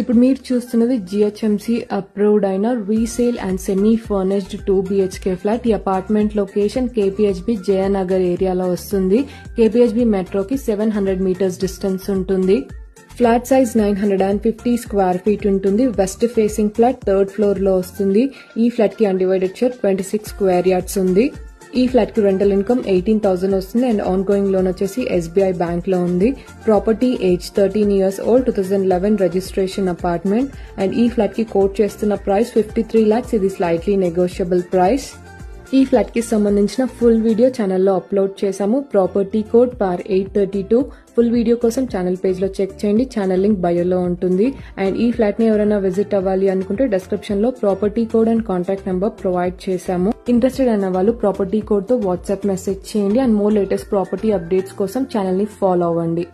ఇప్పుడు మీరు చూస్తున్నది జిహెచ్ఎంసీ అప్రూవ్డ్ అయిన resale and semi furnished 2 BHK flat. ఈ అపార్ట్మెంట్ లొకేషన్ కేపీహెచ్బి జయనగర్ ఏరియాలో వస్తుంది. కేపీహెచ్బి మెట్రోకి 700 మీటర్స్ డిస్టెన్స్ ఉంటుంది. ఫ్లాట్ సైజ్ 950 స్క్వేర్ ఫీట్ ఉంటుంది. West facing flat 3rd floor లో వస్తుంది. ఈ ఫ్లాట్ కి అన్డివైడెడ్ షేర్ 26 స్క్వేర్ యార్డ్స్ ఉంది. ఈ ఫ్లాట్ కి రెంటల్ ఇన్కమ్ 18,000 వస్తుంది అండ్ ఆన్ గోయింగ్ లోన్ వచ్చేసి SBI బ్యాంక్ లో ఉంది. Property age 13 years old, 2011 registration apartment and ఈ ఫ్లాట్ కి కోట్ చేస్తున్న ప్రైస్ 53 lakhs. ఇది స్లైట్లీ నెగోషియబుల్ ప్రైస్. ఈ ఫ్లాట్ కి సంబంధించిన ఫుల్ వీడియో ఛానల్లో అప్లోడ్ చేశాము. Property code PAR 832. Full video కోసం ఛానల్ పేజ్ లో చెక్ చేయండి. ఛానల్ లింక్ బయోలో ఉంటుంది. అండ్ ఈ ఫ్లాట్ ని ఎవరైనా విజిట్ అవ్వాలి అనుకుంటే డిస్క్రిప్షన్ లో property code and contact number provide చేశాము. ఇంట్రెస్టెడ్ అయిన వాళ్ళు ప్రాపర్టీ కోడ్ తో వాట్సాప్ మెసేజ్ చేయండి. And more latest property updates కోసం ఛానల్ ని ఫాలో అవ్వండి.